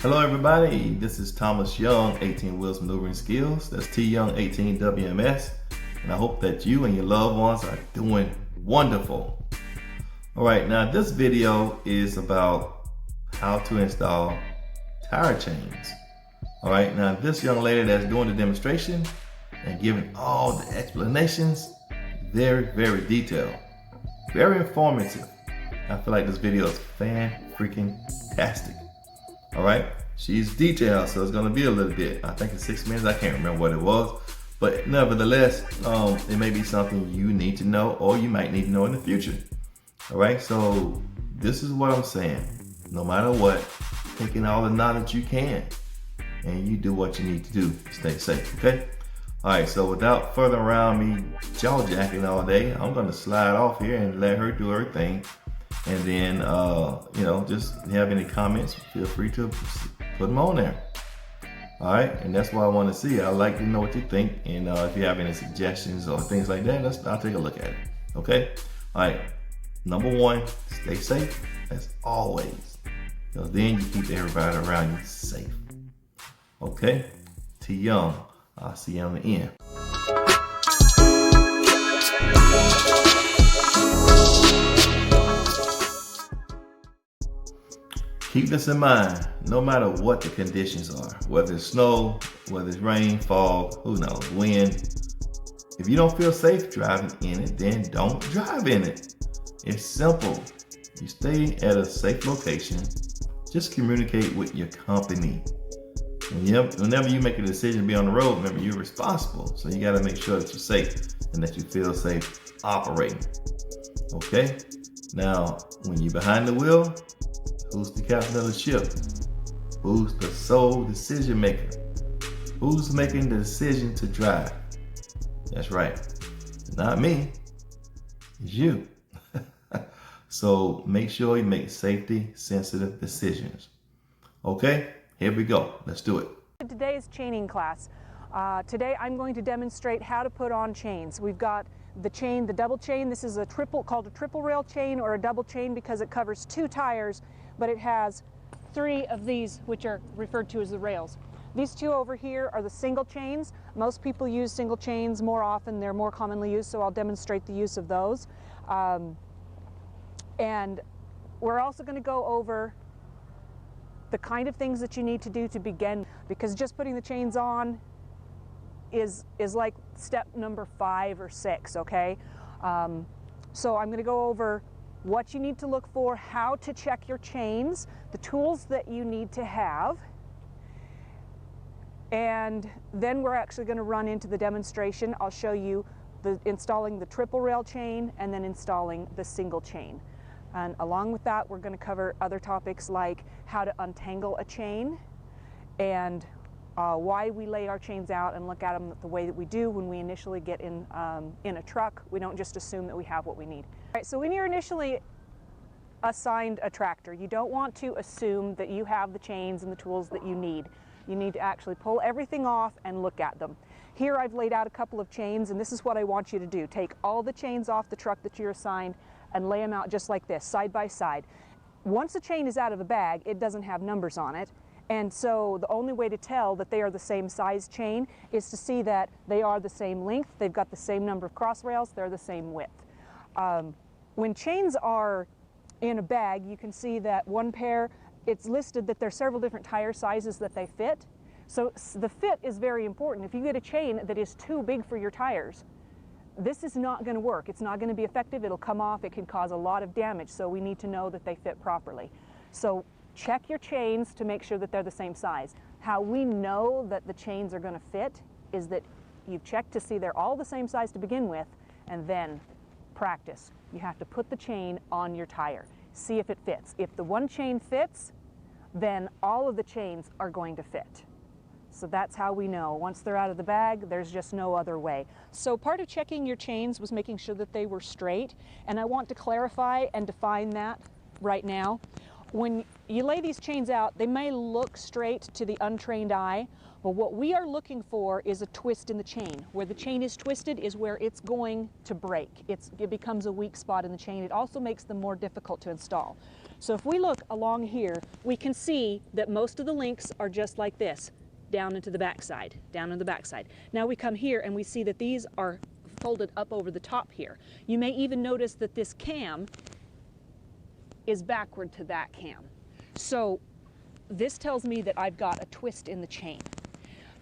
Hello everybody, this is Thomas Young, 18 Wheels Maneuvering Skills. That's T Young 18 WMS. And I hope that you and your loved ones are doing wonderful. Alright, now this video is about how to install tire chains. Alright, now this young lady that's doing the demonstration and giving all the explanations, very detailed, very informative. I feel like this video is fan-freaking-tastic. All right, she's detailed, so it's gonna be a little bit. I think it's 6 minutes. I can't remember what it was, but nevertheless, it may be something you need to know, or you might need to know in the future. All right, so this is what I'm saying. No matter what, take in all the knowledge you can, and you do what you need to do to stay safe. Okay. All right. So without further around me jaw jacking all day, I'm gonna slide off here and let her do her thing. And then, just have any comments, feel free to put them on there. All right, and that's what I want to see. I like to know what you think, and if you have any suggestions or things like that, I'll take a look at it. Okay. All right. Number one, stay safe as always, because then you keep everybody around you safe. Okay. T Young. I'll see you on the end. Keep this in mind, no matter what the conditions are, whether it's snow, whether it's rain, fog, who knows, wind. If you don't feel safe driving in it, then don't drive in it. It's simple. You stay at a safe location. Just communicate with your company. Whenever you make a decision to be on the road, remember you're responsible. So you gotta make sure that you're safe and that you feel safe operating. Okay? Now, when you're behind the wheel, who's the captain of the ship? Who's the sole decision maker? Who's making the decision to drive? That's right. It's not me. It's you. So make sure you make safety sensitive decisions. Okay, here we go. Let's do it. Today's chaining class. Today I'm going to demonstrate how to put on chains. We've got the chain, the double chain. This is called a triple rail chain or a double chain because it covers 2 tires, but it has 3 of these, which are referred to as the rails. These 2 over here are the single chains. Most people use single chains more often. They're more commonly used, so I'll demonstrate the use of those. And we're also going to go over the kind of things that you need to do to begin, because just putting the chains on is like step number 5 or 6, okay? So I'm going to go over what you need to look for, how to check your chains, the tools that you need to have, and then we're actually going to run into the demonstration. I'll show you installing the triple rail chain and then installing the single chain. And along with that, we're going to cover other topics like how to untangle a chain and why we lay our chains out and look at them the way that we do when we initially get in a truck. We don't just assume that we have what we need. All right, so when you're initially assigned a tractor, you don't want to assume that you have the chains and the tools that you need. You need to actually pull everything off and look at them. Here I've laid out a couple of chains, and this is what I want you to do. Take all the chains off the truck that you're assigned and lay them out just like this, side by side. Once a chain is out of the bag, it doesn't have numbers on it. And so the only way to tell that they are the same size chain is to see that they are the same length, they've got the same number of cross rails, they're the same width. When chains are in a bag, you can see that one pair, it's listed that there's several different tire sizes that they fit. So the fit is very important. If you get a chain that is too big for your tires, this is not going to work. It's not going to be effective. It'll come off. It can cause a lot of damage. So we need to know that they fit properly. So check your chains to make sure that they're the same size. How we know that the chains are going to fit is that you check to see they're all the same size to begin with, and then practice. You have to put the chain on your tire. See if it fits. If the one chain fits, then all of the chains are going to fit. So that's how we know. Once they're out of the bag, there's just no other way. So part of checking your chains was making sure that they were straight, and I want to clarify and define that right now. When you lay these chains out, they may look straight to the untrained eye, but what we are looking for is a twist in the chain. Where the chain is twisted is where it's going to break. It becomes a weak spot in the chain. It also makes them more difficult to install. So if we look along here, we can see that most of the links are just like this, down into the backside, down in the backside. Now we come here and we see that these are folded up over the top here. You may even notice that this cam is backward to that cam. So this tells me that I've got a twist in the chain.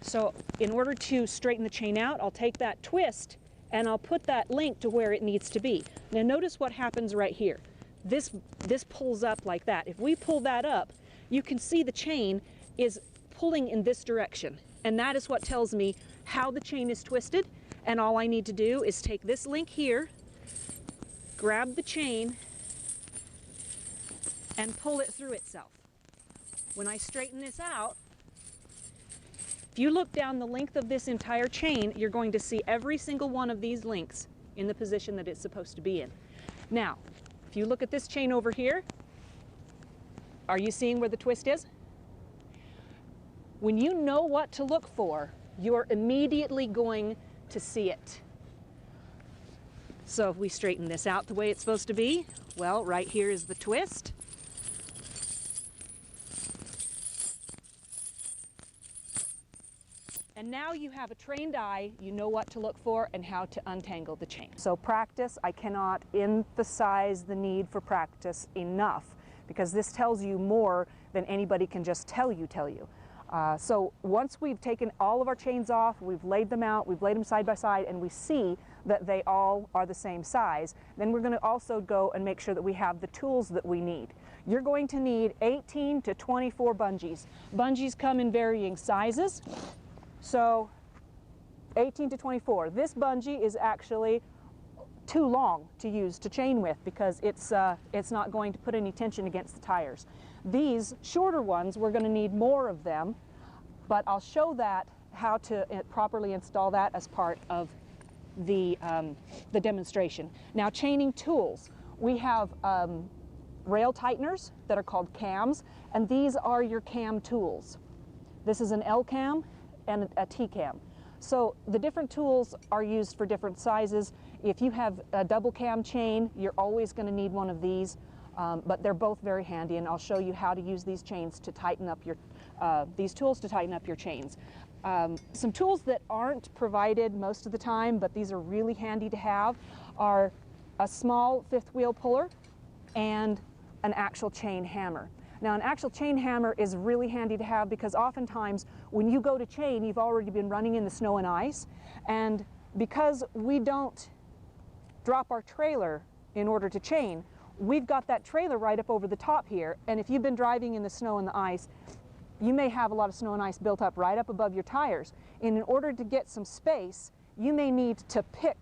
So in order to straighten the chain out, I'll take that twist and I'll put that link to where it needs to be. Now notice what happens right here. This pulls up like that. If we pull that up, you can see the chain is pulling in this direction. And that is what tells me how the chain is twisted. And all I need to do is take this link here, grab the chain, and pull it through itself. When I straighten this out, if you look down the length of this entire chain, you're going to see every single one of these links in the position that it's supposed to be in. Now, if you look at this chain over here, are you seeing where the twist is? When you know what to look for, you're immediately going to see it. So if we straighten this out the way it's supposed to be, well, right here is the twist. And now you have a trained eye, you know what to look for and how to untangle the chain. So practice, I cannot emphasize the need for practice enough, because this tells you more than anybody can just tell you. So once we've taken all of our chains off, we've laid them out, we've laid them side by side, and we see that they all are the same size, then we're going to also go and make sure that we have the tools that we need. You're going to need 18 to 24 bungees. Bungees come in varying sizes. So 18 to 24. This bungee is actually too long to use to chain with because it's not going to put any tension against the tires. These shorter ones, we're going to need more of them, but I'll show that how to properly install that as part of the demonstration. Now, chaining tools. We have rail tighteners that are called cams, and these are your cam tools. This is an L cam and a T cam. So the different tools are used for different sizes. If you have a double cam chain, you're always going to need one of these, but they're both very handy, and I'll show you how to use these chains to tighten up your, these tools to tighten up your chains. Some tools that aren't provided most of the time, but these are really handy to have, are a small fifth wheel puller and an actual chain hammer. Now, an actual chain hammer is really handy to have because oftentimes when you go to chain, you've already been running in the snow and ice, and because we don't drop our trailer in order to chain, we've got that trailer right up over the top here, and if you've been driving in the snow and the ice, you may have a lot of snow and ice built up right up above your tires. And in order to get some space, you may need to pick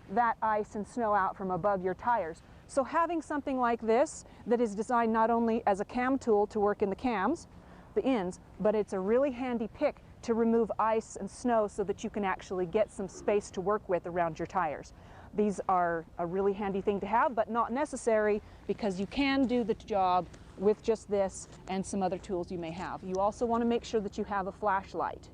that ice and snow out from above your tires. So having something like this that is designed not only as a cam tool to work in the cams, the ends, but it's a really handy pick to remove ice and snow so that you can actually get some space to work with around your tires. These are a really handy thing to have, but not necessary because you can do the job with just this and some other tools you may have. You also want to make sure that you have a flashlight.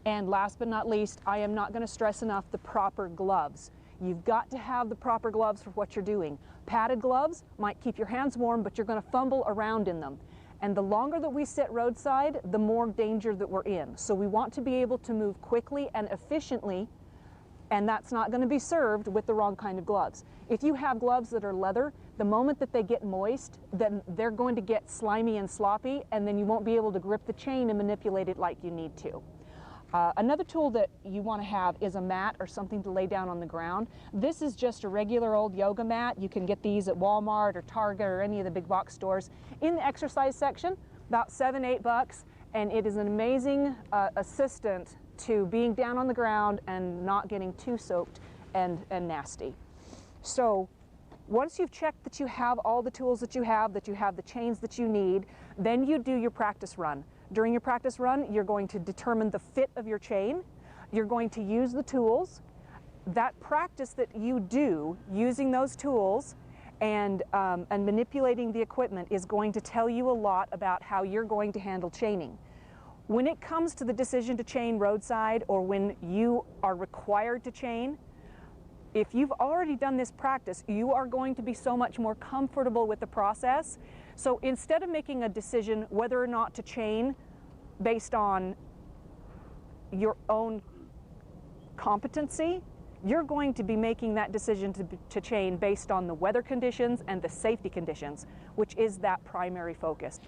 And last but not least, I am not going to stress enough the proper gloves. You've got to have the proper gloves for what you're doing. Padded gloves might keep your hands warm, but you're going to fumble around in them. And the longer that we sit roadside, the more danger that we're in. So we want to be able to move quickly and efficiently, and that's not going to be served with the wrong kind of gloves. If you have gloves that are leather, the moment that they get moist, then they're going to get slimy and sloppy, and then you won't be able to grip the chain and manipulate it like you need to. Another tool that you want to have is a mat or something to lay down on the ground. This is just a regular old yoga mat. You can get these at Walmart or Target or any of the big box stores. In the exercise section, about $7–8, and it is an amazing assistant to being down on the ground and not getting too soaked and nasty. So once you've checked that you have all the tools that you have the chains that you need, then you do your practice run. During your practice run, you're going to determine the fit of your chain. You're going to use the tools. That practice that you do using those tools and manipulating the equipment is going to tell you a lot about how you're going to handle chaining. When it comes to the decision to chain roadside or when you are required to chain, if you've already done this practice, you are going to be so much more comfortable with the process. So instead of making a decision whether or not to chain based on your own competency, you're going to be making that decision to chain based on the weather conditions and the safety conditions, which is that primary focus.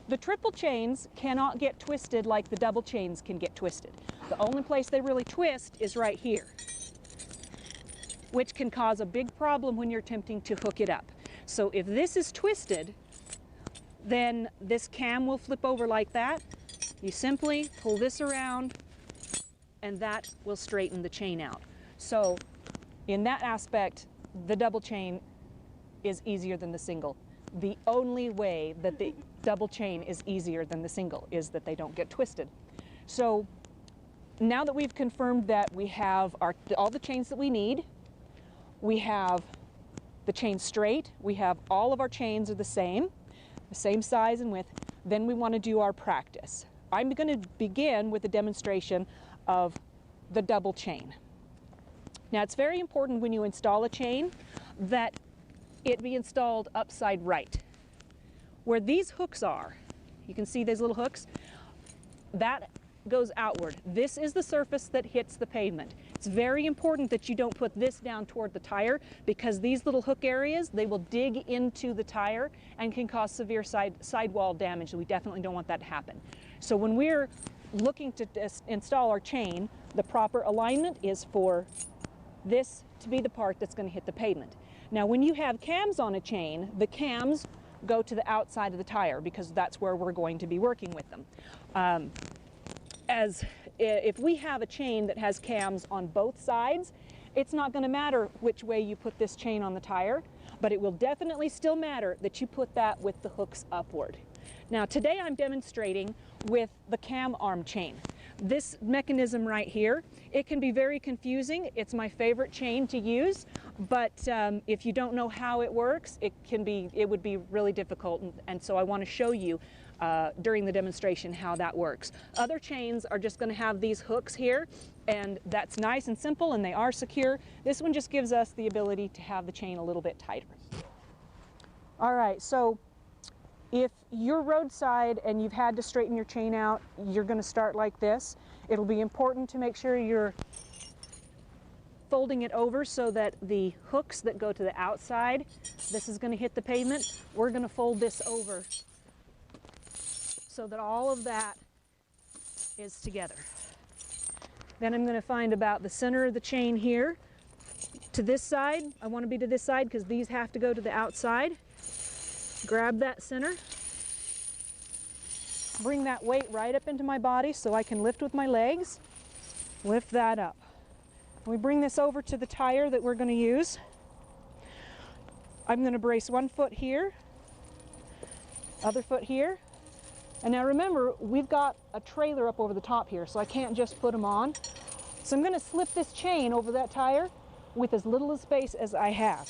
The triple chains cannot get twisted like the double chains can get twisted. The only place they really twist is right here, which can cause a big problem when you're attempting to hook it up. So if this is twisted, then this cam will flip over like that. You simply pull this around and that will straighten the chain out. So in that aspect, the double chain is easier than the single. The only way that the double chain is easier than the single is that they don't get twisted. So now that we've confirmed that we have all the chains that we need, we have the chain straight, we have all of our chains are the same size and width, then we want to do our practice. I'm going to begin with a demonstration of the double chain. Now it's very important when you install a chain that it be installed upside right. Where these hooks are, you can see these little hooks, that goes outward. This is the surface that hits the pavement. It's very important that you don't put this down toward the tire, because these little hook areas, they will dig into the tire and can cause severe sidewall damage. We definitely don't want that to happen. So when we're looking to install our chain, the proper alignment is for this to be the part that's going to hit the pavement. Now when you have cams on a chain, the cams go to the outside of the tire because that's where we're going to be working with them. If we have a chain that has cams on both sides, it's not going to matter which way you put this chain on the tire, but it will definitely still matter that you put that with the hooks upward. Now today I'm demonstrating with the cam arm chain. This mechanism right here, it can be very confusing. It's my favorite chain to use, but if you don't know how it works, it would be really difficult, and so I want to show you during the demonstration how that works. Other chains are just going to have these hooks here, and that's nice and simple, and they are secure. This one just gives us the ability to have the chain a little bit tighter. All right, so if you're roadside and you've had to straighten your chain out, you're going to start like this. It'll be important to make sure you're folding it over so that the hooks that go to the outside, this is going to hit the pavement. We're going to fold this over so that all of that is together. Then I'm going to find about the center of the chain here to this side. I want to be to this side because these have to go to the outside. Grab that center, bring that weight right up into my body so I can lift with my legs, lift that up. We bring this over to the tire that we're going to use. I'm going to brace one foot here, other foot here. And now remember, we've got a trailer up over the top here, so I can't just put them on. So I'm going to slip this chain over that tire with as little space as I have.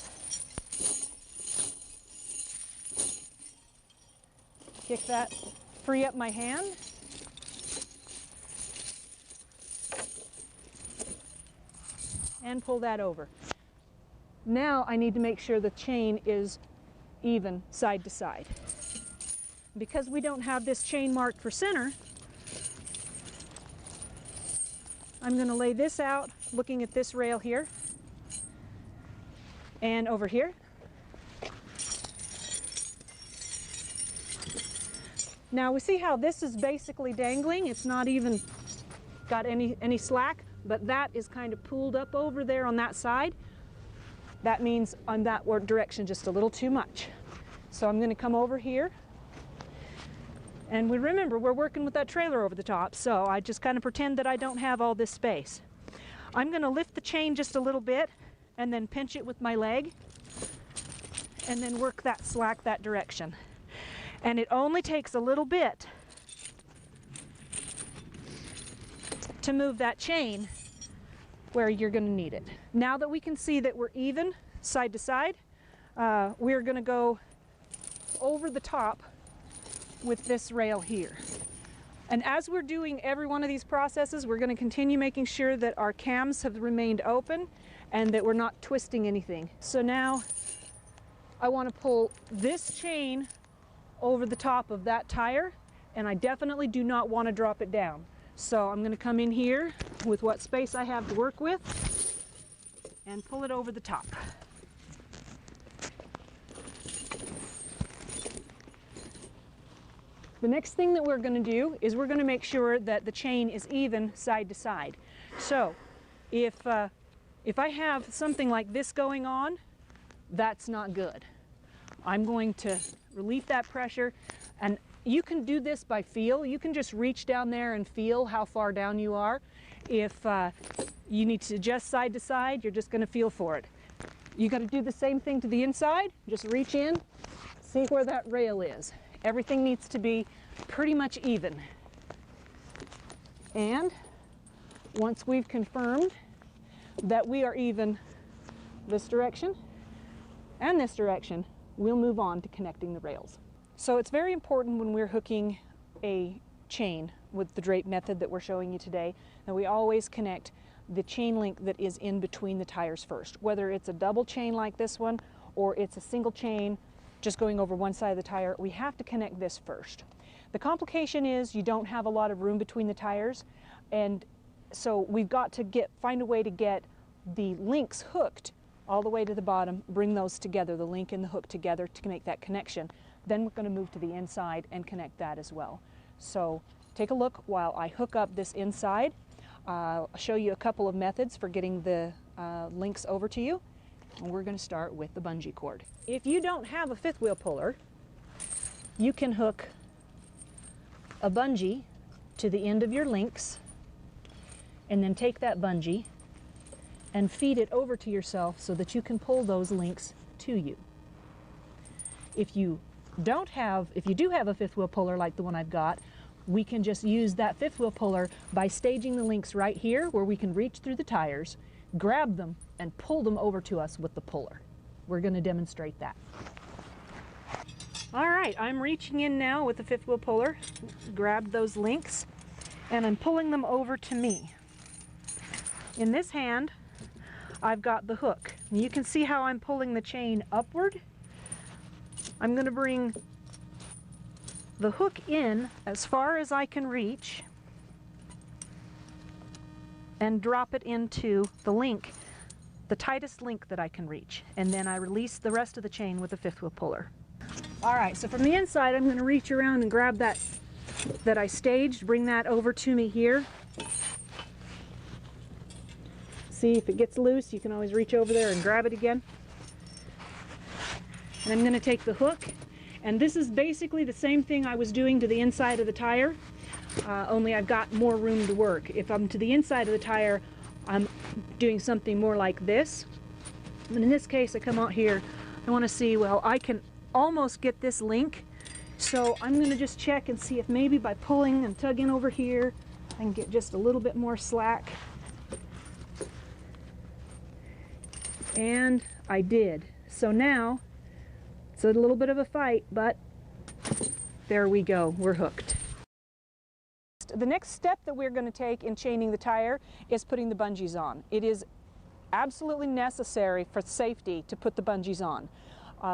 Kick that, free up my hand. And pull that over. Now I need to make sure the chain is even side to side. Because we don't have this chain marked for center, I'm going to lay this out looking at this rail here and over here. Now we see how this is basically dangling. It's not even got any slack, but that is kind of pulled up over there on that side. That means on that direction just a little too much. So I'm going to come over here. And we remember, we're working with that trailer over the top, so I just kind of pretend that I don't have all this space. I'm going to lift the chain just a little bit and then pinch it with my leg and then work that slack that direction. And it only takes a little bit to move that chain where you're going to need it. Now that we can see that we're even side to side, we're going to go over the top with this rail here. And as we're doing every one of these processes, we're going to continue making sure that our cams have remained open and that we're not twisting anything. So now I want to pull this chain over the top of that tire, and I definitely do not want to drop it down. So I'm going to come in here with what space I have to work with and pull it over the top. The next thing that we're going to do is we're going to make sure that the chain is even side to side. So if I have something like this going on, that's not good. I'm going to relieve that pressure, and you can do this by feel. You can just reach down there and feel how far down you are. If you need to adjust side to side, you're just going to feel for it. You got to do the same thing to the inside. Just reach in, see where that rail is. Everything needs to be pretty much even. And once we've confirmed that we are even this direction and this direction, we'll move on to connecting the rails. So it's very important when we're hooking a chain with the drape method that we're showing you today that we always connect the chain link that is in between the tires first. Whether it's a double chain like this one or it's a single chain just going over one side of the tire, we have to connect this first. The complication is you don't have a lot of room between the tires, and so we've got to find a way to get the links hooked all the way to the bottom, bring those together, the link and the hook together to make that connection. Then we're going to move to the inside and connect that as well. So take a look while I hook up this inside. I'll show you a couple of methods for getting the links over to you. And we're going to start with the bungee cord. If you don't have a fifth wheel puller, you can hook a bungee to the end of your links and then take that bungee and feed it over to yourself so that you can pull those links to you. If you do have a fifth wheel puller like the one I've got, we can just use that fifth wheel puller by staging the links right here where we can reach through the tires, grab them, and pull them over to us with the puller. We're going to demonstrate that. All right, I'm reaching in now with the fifth wheel puller, grabbed those links, and I'm pulling them over to me. In this hand, I've got the hook. And you can see how I'm pulling the chain upward. I'm going to bring the hook in as far as I can reach and drop it into the link, the tightest link that I can reach, and then I release the rest of the chain with a fifth wheel puller. All right, so from the inside I'm going to reach around and grab that I staged, bring that over to me here. See if it gets loose, you can always reach over there and grab it again. And I'm going to take the hook, and this is basically the same thing I was doing to the inside of the tire, only I've got more room to work. If I'm to the inside of the tire, I'm doing something more like this. And in this case, I come out here, I want to see, well, I can almost get this link, so I'm going to just check and see if maybe by pulling and tugging over here, I can get just a little bit more slack. And I did. So now, it's a little bit of a fight, but there we go, we're hooked. The next step that we're going to take in chaining the tire is putting the bungees on. It is absolutely necessary for safety to put the bungees on.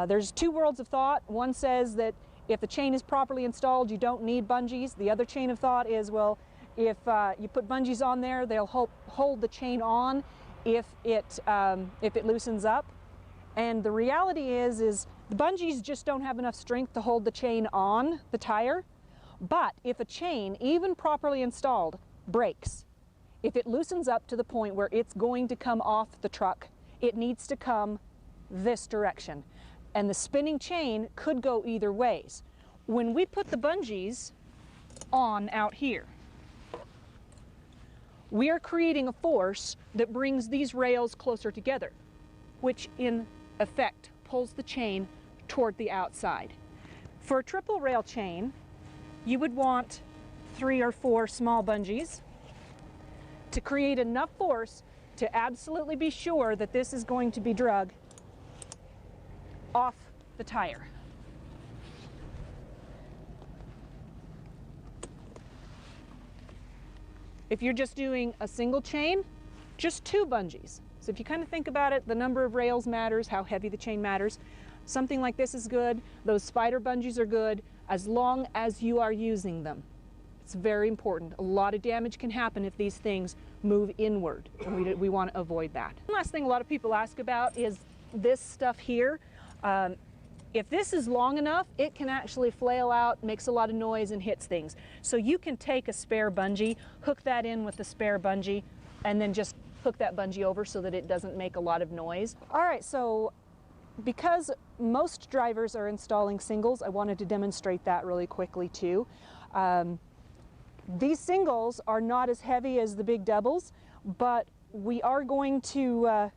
There's two worlds of thought. One says that if the chain is properly installed, you don't need bungees. The other chain of thought is, well, if you put bungees on there, they'll hold the chain on if it loosens up. And the reality is the bungees just don't have enough strength to hold the chain on the tire. But if a chain, even properly installed, breaks, if it loosens up to the point where it's going to come off the truck, it needs to come this direction. And the spinning chain could go either ways. When we put the bungees on out here, we are creating a force that brings these rails closer together, which in effect pulls the chain toward the outside. For a triple rail chain, you would want 3 or 4 small bungees to create enough force to absolutely be sure that this is going to be drug off the tire. If you're just doing a single chain, just 2 bungees. So if you kind of think about it, the number of rails matters, how heavy the chain matters. Something like this is good. Those spider bungees are good as long as you are using them. It's very important. A lot of damage can happen if these things move inward, and we want to avoid that. One last thing a lot of people ask about is this stuff here. If this is long enough, it can actually flail out, makes a lot of noise, and hits things. So you can take a spare bungee, hook that in with the spare bungee, and then just hook that bungee over so that it doesn't make a lot of noise. All right, so because most drivers are installing singles, I wanted to demonstrate that really quickly too. These singles are not as heavy as the big doubles, but we are going to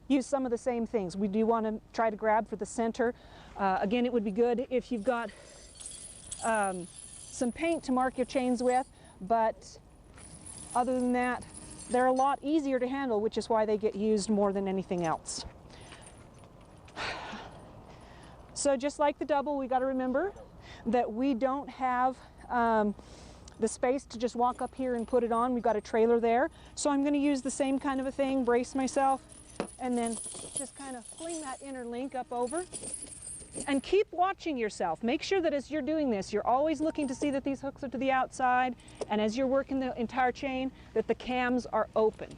use some of the same things. We do want to try to grab for the center. Again, it would be good if you've got some paint to mark your chains with, but other than that, they're a lot easier to handle, which is why they get used more than anything else. So just like the double, we got to remember that we don't have the space to just walk up here and put it on. We've got a trailer there. So I'm going to use the same kind of a thing, brace myself, and then just kind of fling that inner link up over. And keep watching yourself. Make sure that as you're doing this, you're always looking to see that these hooks are to the outside, and as you're working the entire chain, that the cams are open.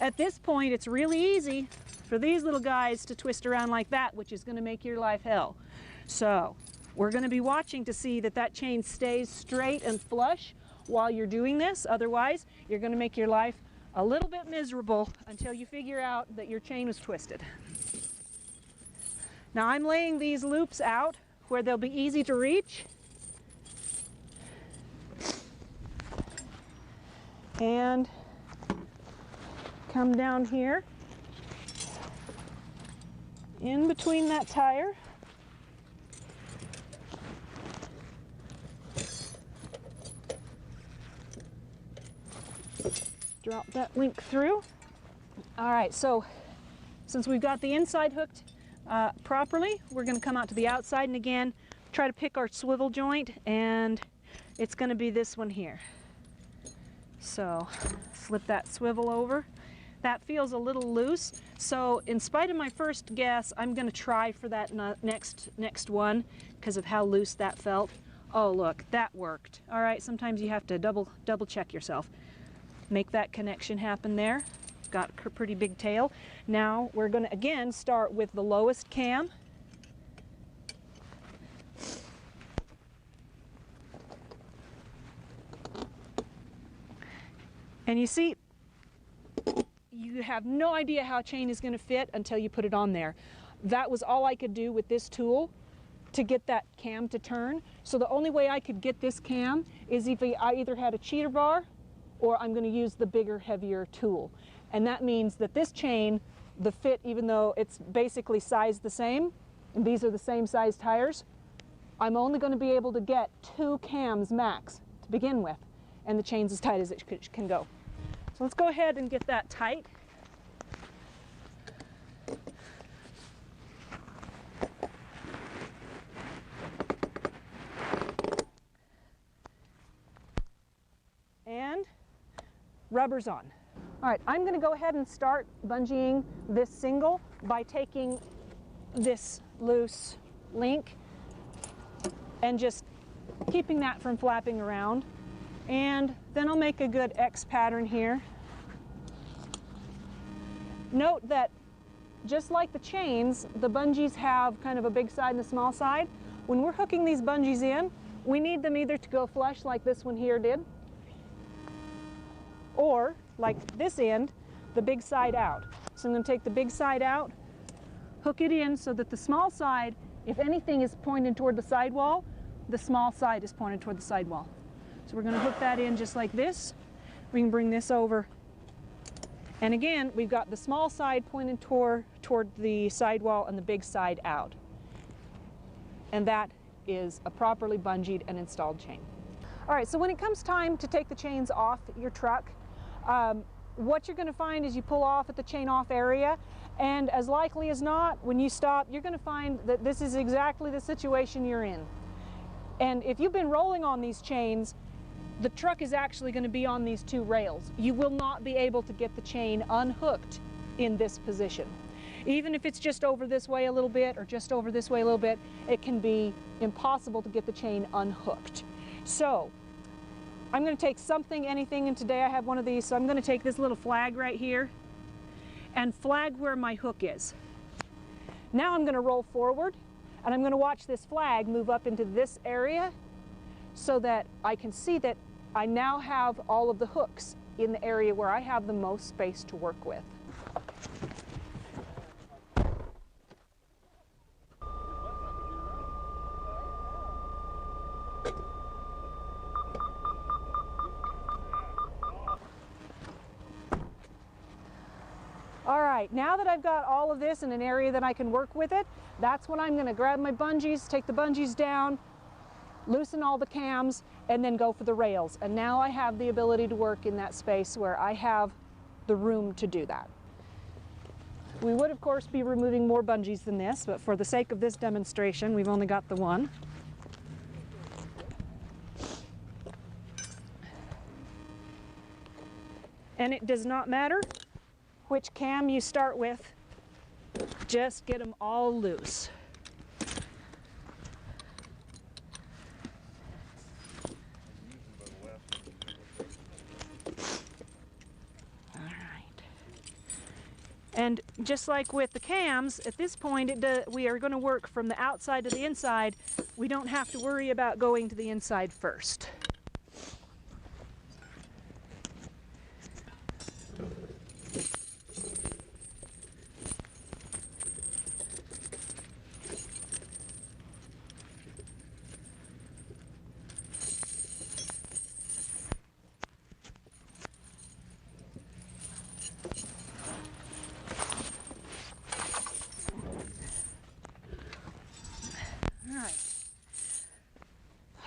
At this point, it's really easy for these little guys to twist around like that, which is going to make your life hell. So we're going to be watching to see that that chain stays straight and flush while you're doing this. Otherwise, you're going to make your life a little bit miserable until you figure out that your chain is twisted. Now I'm laying these loops out where they'll be easy to reach. And come down here in between that tire. Drop that link through. All right, so since we've got the inside hooked properly, we're going to come out to the outside and again try to pick our swivel joint, and it's going to be this one here. So flip that swivel over. That feels a little loose, so in spite of my first guess, I'm going to try for that next one because of how loose that felt. Oh look, that worked. All right, sometimes you have to double check yourself. Make that connection happen there. Got a pretty big tail. Now we're going to again start with the lowest cam. And you see, you have no idea how a chain is going to fit until you put it on there. That was all I could do with this tool to get that cam to turn. So the only way I could get this cam is if I either had a cheater bar or I'm going to use the bigger, heavier tool. And that means that this chain, the fit, even though it's basically sized the same, and these are the same size tires, I'm only going to be able to get 2 cams max to begin with, and the chain's as tight as it can go. So let's go ahead and get that tight. And rubber's on. All right, I'm going to go ahead and start bungeeing this single by taking this loose link and just keeping that from flapping around. And then I'll make a good X pattern here. Note that just like the chains, the bungees have kind of a big side and a small side. When we're hooking these bungees in, we need them either to go flush like this one here did, or like this end, the big side out. So I'm going to take the big side out, hook it in so that the small side, if anything is pointed toward the sidewall, the small side is pointed toward the sidewall. So we're going to hook that in just like this. We can bring this over. And again, we've got the small side pointed toward the sidewall and the big side out. And that is a properly bungeed and installed chain. All right, so when it comes time to take the chains off your truck, what you're going to find is you pull off at the chain off area, and as likely as not, when you stop, you're going to find that this is exactly the situation you're in. And if you've been rolling on these chains, the truck is actually going to be on these two rails. You will not be able to get the chain unhooked in this position. Even if it's just over this way a little bit or just over this way a little bit, it can be impossible to get the chain unhooked. So I'm going to take something, anything, and today I have one of these, so I'm going to take this little flag right here and flag where my hook is. Now I'm going to roll forward and I'm going to watch this flag move up into this area so that I can see that I now have all of the hooks in the area where I have the most space to work with. All right, now that I've got all of this in an area that I can work with it, that's when I'm going to grab my bungees, take the bungees down, loosen all the cams, and then go for the rails. And now I have the ability to work in that space where I have the room to do that. We would, of course, be removing more bungees than this, but for the sake of this demonstration, we've only got the one. And it does not matter which cam you start with, just get them all loose. All right. And just like with the cams, at this point we are going to work from the outside to the inside. We don't have to worry about going to the inside first.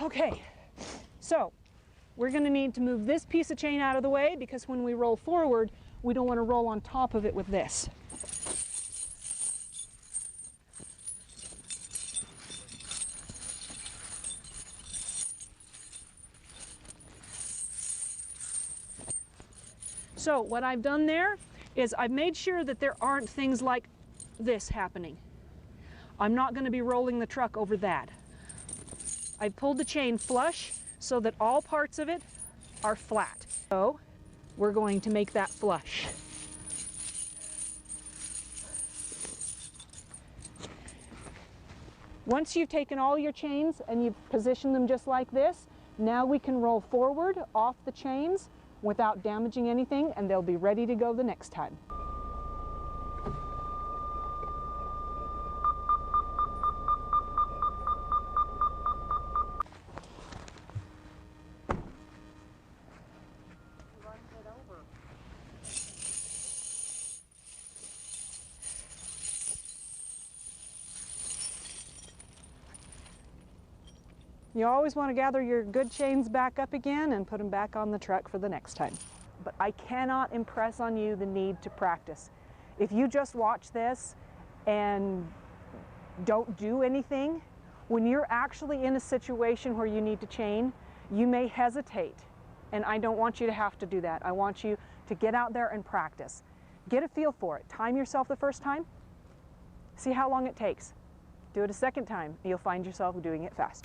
Okay, so we're going to need to move this piece of chain out of the way because when we roll forward, we don't want to roll on top of it with this. So what I've done there is I've made sure that there aren't things like this happening. I'm not going to be rolling the truck over that. I pulled the chain flush so that all parts of it are flat. So we're going to make that flush. Once you've taken all your chains and you've positioned them just like this, now we can roll forward off the chains without damaging anything, and they'll be ready to go the next time. You always want to gather your good chains back up again and put them back on the truck for the next time. But I cannot impress on you the need to practice. If you just watch this and don't do anything, when you're actually in a situation where you need to chain, you may hesitate. And I don't want you to have to do that. I want you to get out there and practice. Get a feel for it. Time yourself the first time. See how long it takes. Do it a second time, and you'll find yourself doing it fast.